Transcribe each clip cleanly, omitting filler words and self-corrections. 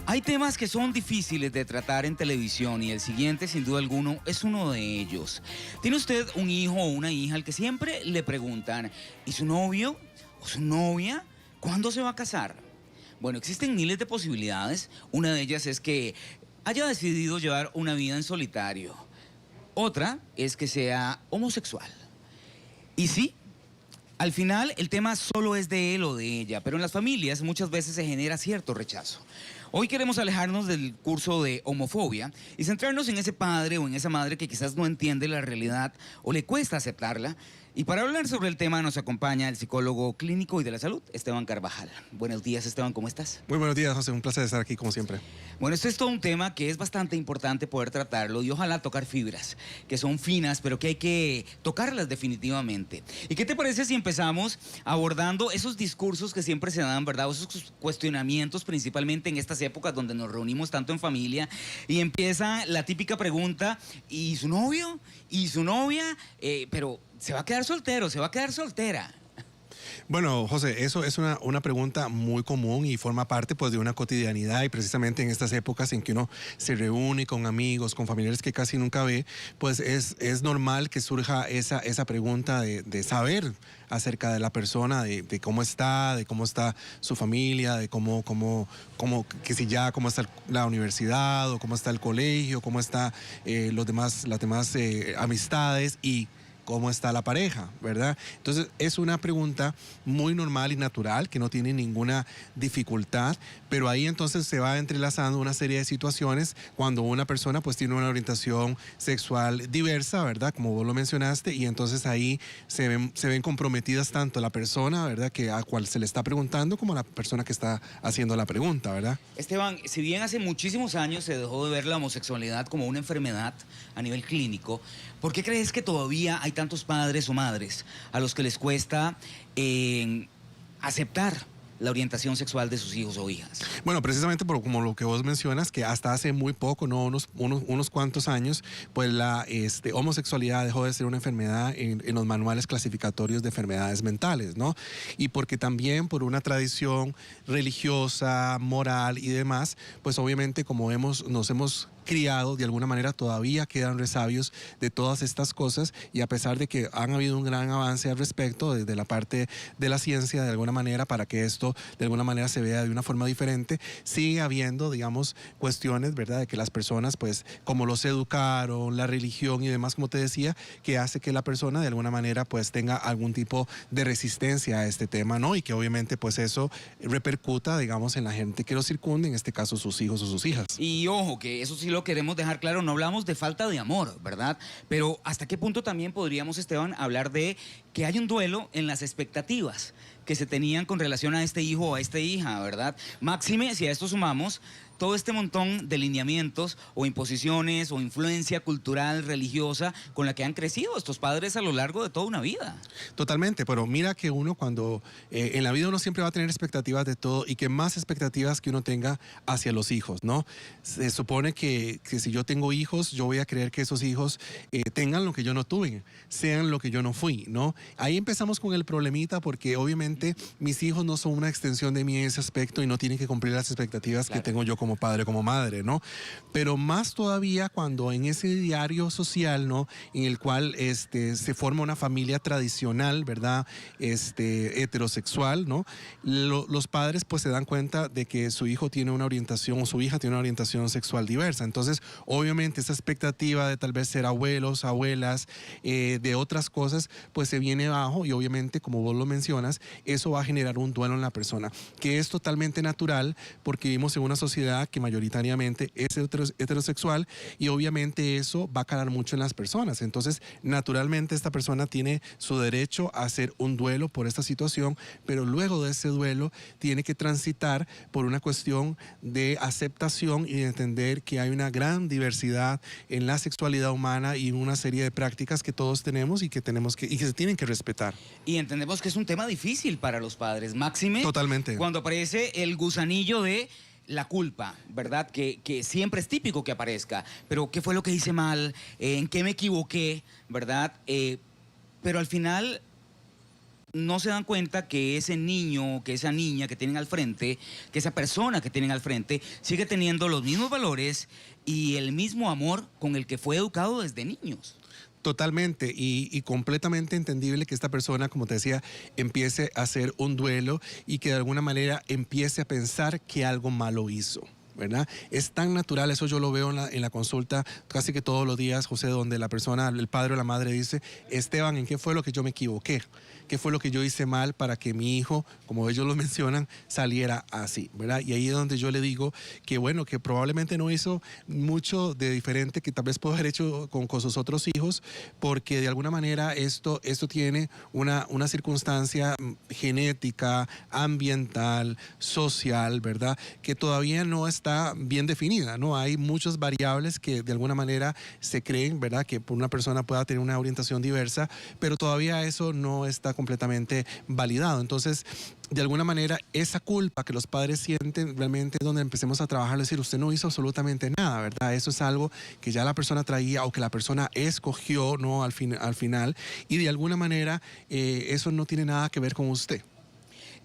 Hay temas que son difíciles de tratar en televisión y el siguiente, sin duda alguno, es uno de ellos. ¿Tiene usted un hijo o una hija al que siempre le preguntan, ¿y su novio o su novia cuándo se va a casar? Bueno, existen miles de posibilidades. Una de ellas es que haya decidido llevar una vida en solitario. Otra es que sea homosexual. Y sí, al final el tema solo es de él o de ella, pero en las familias muchas veces se genera cierto rechazo. Hoy queremos alejarnos del curso de homofobia y centrarnos en ese padre o en esa madre que quizás no entiende la realidad o le cuesta aceptarla. Y para hablar sobre el tema nos acompaña el psicólogo clínico y de la salud, Esteban Carvajal. Buenos días, Esteban, ¿cómo estás? Muy buenos días, José. Un placer estar aquí, como siempre. Bueno, esto es todo un tema que es bastante importante poder tratarlo y ojalá tocar fibras, que son finas, pero que hay que tocarlas definitivamente. ¿Y qué te parece si empezamos abordando esos discursos que siempre se dan, ¿verdad? Esos cuestionamientos, principalmente en estas épocas donde nos reunimos tanto en familia y empieza la típica pregunta, ¿y su novio? ¿Y su novia? Pero ¿se va a quedar soltero? ¿Se va a quedar soltera? Bueno, José, eso es una pregunta muy común y forma parte pues de una cotidianidad, y precisamente en estas épocas en que uno se reúne con amigos, con familiares que casi nunca ve, pues es normal que surja esa pregunta de saber acerca de la persona, de cómo está su familia, de cómo está la universidad, o cómo está el colegio, cómo está las demás amistades y cómo está la pareja, ¿verdad? Entonces es una pregunta muy normal y natural, que no tiene ninguna dificultad, pero ahí entonces se va entrelazando una serie de situaciones cuando una persona pues tiene una orientación sexual diversa, ¿verdad? Como vos lo mencionaste, y entonces ahí se ven comprometidas tanto la persona, ¿verdad?, que a cual se le está preguntando, como la persona que está haciendo la pregunta, ¿verdad? Esteban, si bien hace muchísimos años se dejó de ver la homosexualidad como una enfermedad a nivel clínico, ¿por qué crees que todavía hay tantos padres o madres a los que les cuesta aceptar la orientación sexual de sus hijos o hijas? Bueno, precisamente como lo que vos mencionas, que hasta hace muy poco, no unos cuantos años, pues la homosexualidad dejó de ser una enfermedad en los manuales clasificatorios de enfermedades mentales, ¿no? Y porque también por una tradición religiosa, moral y demás, pues obviamente como nos hemos criado, de alguna manera todavía quedan resabios de todas estas cosas, y a pesar de que han habido un gran avance al respecto desde la parte de la ciencia, de alguna manera, para que esto de alguna manera se vea de una forma diferente, sigue habiendo, digamos, cuestiones, ¿verdad?, de que las personas, pues, como los educaron, la religión y demás, como te decía, que hace que la persona de alguna manera, pues, tenga algún tipo de resistencia a este tema, ¿no? Y que obviamente, pues, eso repercuta, digamos, en la gente que lo circunda, en este caso sus hijos o sus hijas. Y ojo, que eso sí lo queremos dejar claro, no hablamos de falta de amor, ¿verdad? Pero ¿hasta qué punto también podríamos, Esteban, hablar de que hay un duelo en las expectativas que se tenían con relación a este hijo o a esta hija, ¿verdad? Máxime, si a esto sumamos todo este montón de lineamientos o imposiciones o influencia cultural, religiosa, con la que han crecido estos padres a lo largo de toda una vida. Totalmente, pero mira que uno cuando en la vida uno siempre va a tener expectativas de todo, y que más expectativas que uno tenga hacia los hijos, ¿no? Se supone que si yo tengo hijos, yo voy a creer que esos hijos tengan lo que yo no tuve, sean lo que yo no fui, ¿no? Ahí empezamos con el problemita, porque obviamente mis hijos no son una extensión de mí en ese aspecto y no tienen que cumplir las expectativas, claro, que tengo yo como padre, como madre, ¿no? Pero más todavía cuando en ese diario social, ¿no?, en el cual se forma una familia tradicional, ¿verdad?, heterosexual, ¿no? Los padres pues se dan cuenta de que su hijo tiene una orientación, o su hija tiene una orientación sexual diversa. Entonces, obviamente esa expectativa de tal vez ser abuelos, abuelas, de otras cosas, pues se viene abajo, y obviamente, como vos lo mencionas, eso va a generar un duelo en la persona, que es totalmente natural, porque vivimos en una sociedad que mayoritariamente es heterosexual, y obviamente eso va a calar mucho en las personas. Entonces, naturalmente esta persona tiene su derecho a hacer un duelo por esta situación, pero luego de ese duelo tiene que transitar por una cuestión de aceptación y de entender que hay una gran diversidad en la sexualidad humana y en una serie de prácticas que todos tenemos y que se tienen que respetar. Y entendemos que es un tema difícil para los padres, máxime. Totalmente. Cuando aparece el gusanillo de la culpa, ¿verdad? Que siempre es típico que aparezca. Pero ¿qué fue lo que hice mal? ¿En qué me equivoqué? ¿Verdad? Pero al final no se dan cuenta que ese niño, que esa niña que tienen al frente, que esa persona que tienen al frente, sigue teniendo los mismos valores y el mismo amor con el que fue educado desde niños. Totalmente y completamente entendible que esta persona, como te decía, empiece a hacer un duelo y que de alguna manera empiece a pensar que algo malo hizo, ¿verdad? Es tan natural, eso yo lo veo en la consulta casi que todos los días, José, donde la persona, el padre o la madre dice, Esteban, ¿en qué fue lo que yo me equivoqué? ¿Qué fue lo que yo hice mal para que mi hijo, como ellos lo mencionan, saliera así, ¿verdad? Y ahí es donde yo le digo que bueno, que probablemente no hizo mucho de diferente que tal vez pudo haber hecho con sus otros hijos, porque de alguna manera esto tiene una circunstancia genética, ambiental, social, ¿verdad? Que todavía no está bien definida, ¿no? Hay muchas variables que de alguna manera se creen, ¿verdad? Que una persona pueda tener una orientación diversa, pero todavía eso no está completamente validado. Entonces, de alguna manera, esa culpa que los padres sienten realmente es donde empecemos a trabajar, es decir, usted no hizo absolutamente nada, ¿verdad? Eso es algo que ya la persona traía o que la persona escogió, ¿no? Al final, y de alguna manera eso no tiene nada que ver con usted.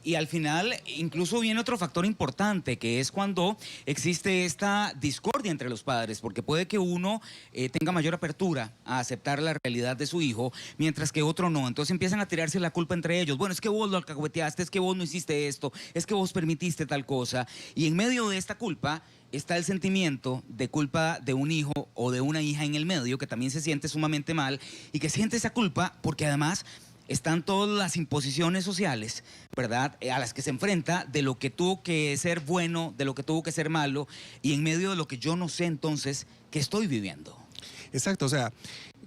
Y al final incluso viene otro factor importante, que es cuando existe esta discordia entre los padres, porque puede que uno tenga mayor apertura a aceptar la realidad de su hijo, mientras que otro no. Entonces empiezan a tirarse la culpa entre ellos. Bueno, es que vos lo alcahueteaste, es que vos no hiciste esto, es que vos permitiste tal cosa. Y en medio de esta culpa está el sentimiento de culpa de un hijo o de una hija en el medio, que también se siente sumamente mal y que siente esa culpa porque además están todas las imposiciones sociales, ¿verdad?, a las que se enfrenta, de lo que tuvo que ser bueno, de lo que tuvo que ser malo, y en medio de lo que yo no sé entonces qué estoy viviendo. Exacto, o sea,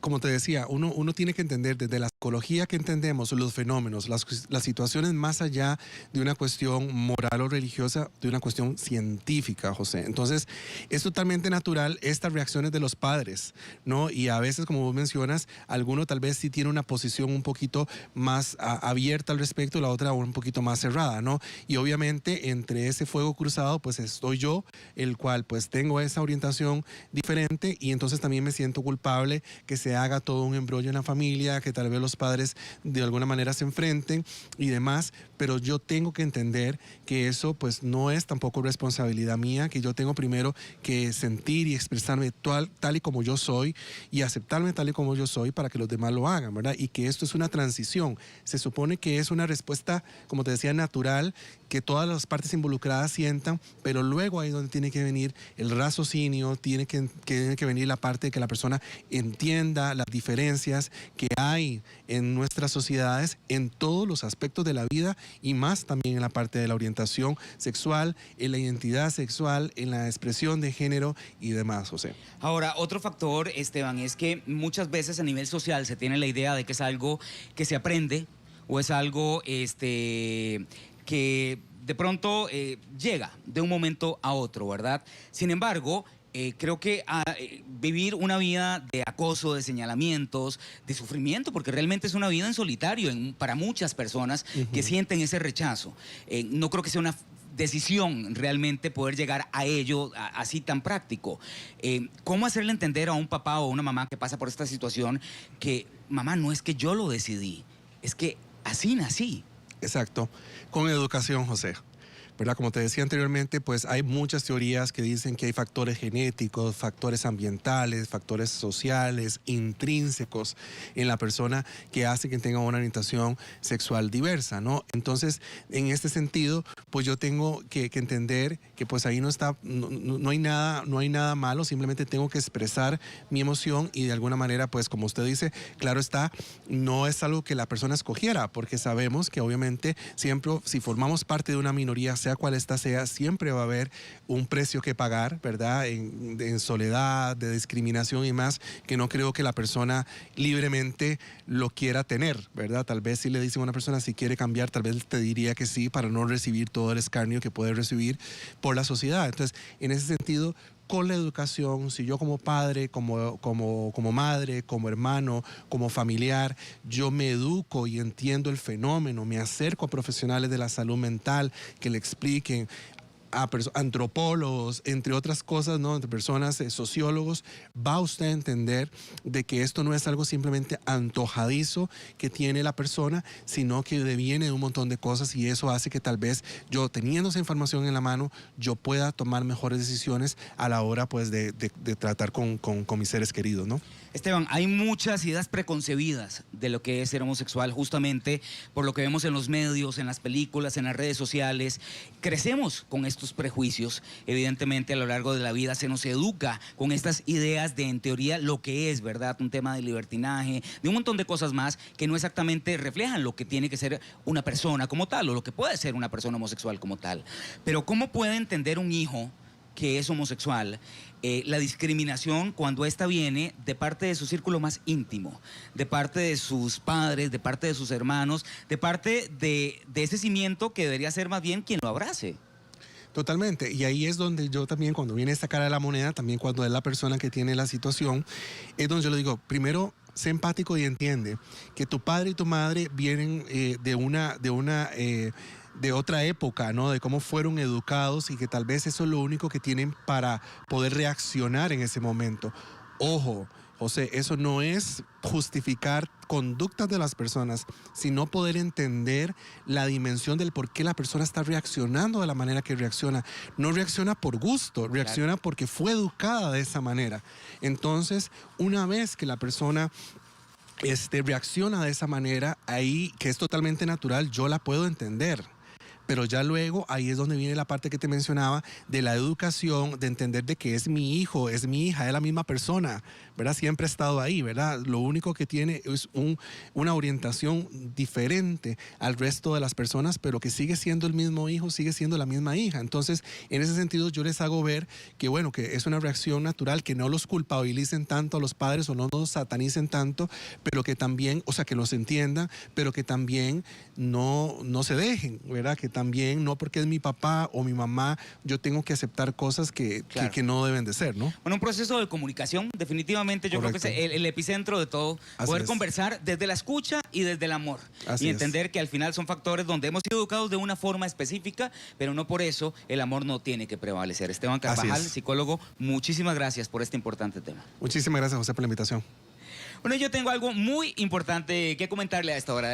como te decía, uno tiene que entender desde la psicología que entendemos los fenómenos, las situaciones más allá de una cuestión moral o religiosa, de una cuestión científica, José. Entonces, es totalmente natural estas reacciones de los padres, ¿no? Y a veces, como vos mencionas, alguno tal vez sí tiene una posición un poquito más abierta al respecto, la otra un poquito más cerrada, ¿no? Y obviamente entre ese fuego cruzado, pues estoy yo, el cual pues tengo esa orientación diferente y entonces también me siento culpable que se haga todo un embrollo en la familia, que tal vez los padres de alguna manera se enfrenten y demás, pero yo tengo que entender que eso pues no es tampoco responsabilidad mía, que yo tengo primero que sentir y expresarme tal y como yo soy y aceptarme tal y como yo soy para que los demás lo hagan, ¿verdad? Y que esto es una transición. Se supone que es una respuesta, como te decía, natural, que todas las partes involucradas sientan, pero luego ahí es donde tiene que venir el raciocinio, tiene que venir la parte de que la persona entienda las diferencias que hay en nuestras sociedades en todos los aspectos de la vida y más también en la parte de la orientación sexual, en la identidad sexual, en la expresión de género y demás, José. Ahora, otro factor, Esteban, es que muchas veces a nivel social se tiene la idea de que es algo que se aprende o es algo que de pronto llega de un momento a otro, ¿verdad? Sin embargo, creo que vivir una vida de acoso, de señalamientos, de sufrimiento, porque realmente es una vida en solitario para muchas personas que sienten ese rechazo. No creo que sea una decisión realmente poder llegar a ello así tan práctico. ¿Cómo hacerle entender a un papá o una mamá que pasa por esta situación que, mamá, no es que yo lo decidí, es que así nací? Exacto, con educación, José. ¿Verdad? Como te decía anteriormente, pues hay muchas teorías que dicen que hay factores genéticos, factores ambientales, factores sociales, intrínsecos en la persona que hacen que tenga una orientación sexual diversa, ¿no? Entonces, en este sentido, pues yo tengo que entender que pues ahí no hay nada malo, simplemente tengo que expresar mi emoción y de alguna manera, pues como usted dice, claro está, no es algo que la persona escogiera, porque sabemos que obviamente siempre, si formamos parte de una minoría, sea cual ésta sea, siempre va a haber un precio que pagar, ¿verdad? En soledad, de discriminación y más, que no creo que la persona libremente lo quiera tener, ¿verdad? Tal vez si le dicen a una persona si quiere cambiar, tal vez te diría que sí, para no recibir todo el escarnio que puede recibir por la sociedad. Entonces, en ese sentido, con la educación, si yo como padre, como madre, como hermano, como familiar, yo me educo y entiendo el fenómeno, me acerco a profesionales de la salud mental que le expliquen, a antropólogos, entre otras cosas, ¿no? Entre personas, sociólogos, va usted a entender de que esto no es algo simplemente antojadizo que tiene la persona, sino que deviene de un montón de cosas, y eso hace que tal vez yo, teniendo esa información en la mano, yo pueda tomar mejores decisiones a la hora pues de tratar con mis seres queridos, ¿no? Esteban, hay muchas ideas preconcebidas de lo que es ser homosexual, justamente por lo que vemos en los medios, en las películas, en las redes sociales. Crecemos con estos prejuicios. Evidentemente, a lo largo de la vida se nos educa con estas ideas de, en teoría, lo que es, ¿verdad? Un tema de libertinaje, de un montón de cosas más que no exactamente reflejan lo que tiene que ser una persona como tal, o lo que puede ser una persona homosexual como tal. Pero ¿cómo puede entender un hijo que es homosexual la discriminación cuando ésta viene de parte de su círculo más íntimo, de parte de sus padres, de parte de sus hermanos, de parte de ese cimiento que debería ser más bien quien lo abrace? Totalmente, y ahí es donde yo también, cuando viene esta cara de la moneda, también cuando es la persona que tiene la situación, es donde yo le digo, primero, sé empático y entiende que tu padre y tu madre vienen de otra época, ¿no? De cómo fueron educados, y que tal vez eso es lo único que tienen para poder reaccionar en ese momento. Ojo, José, eso no es justificar conductas de las personas, sino poder entender la dimensión del por qué la persona está reaccionando de la manera que reacciona. No reacciona por gusto, reacciona porque fue educada de esa manera. Entonces, una vez que la persona reacciona de esa manera, ahí, que es totalmente natural, yo la puedo entender. Pero ya luego ahí es donde viene la parte que te mencionaba de la educación, de entender de que es mi hijo, es mi hija, es la misma persona, ¿verdad? Siempre ha estado ahí, ¿verdad? Lo único que tiene es una orientación diferente al resto de las personas, pero que sigue siendo el mismo hijo, sigue siendo la misma hija. Entonces, en ese sentido, yo les hago ver que, bueno, que es una reacción natural, que no los culpabilicen tanto a los padres o no los satanicen tanto, pero que también, o sea, que los entiendan, pero que también no se dejen, ¿verdad? Que también, no porque es mi papá o mi mamá, yo tengo que aceptar cosas que no deben de ser, ¿no? Bueno, un proceso de comunicación, definitivamente yo Correcto. creo que es el epicentro de todo. Así Poder es. conversar desde la escucha y desde el amor. Así y es. entender que al final son factores donde hemos sido educados de una forma específica, pero no por eso el amor no tiene que prevalecer. Esteban Carvajal, psicólogo, muchísimas gracias por este importante tema. Muchísimas gracias, José, por la invitación. Bueno, yo tengo algo muy importante que comentarle a esta hora de la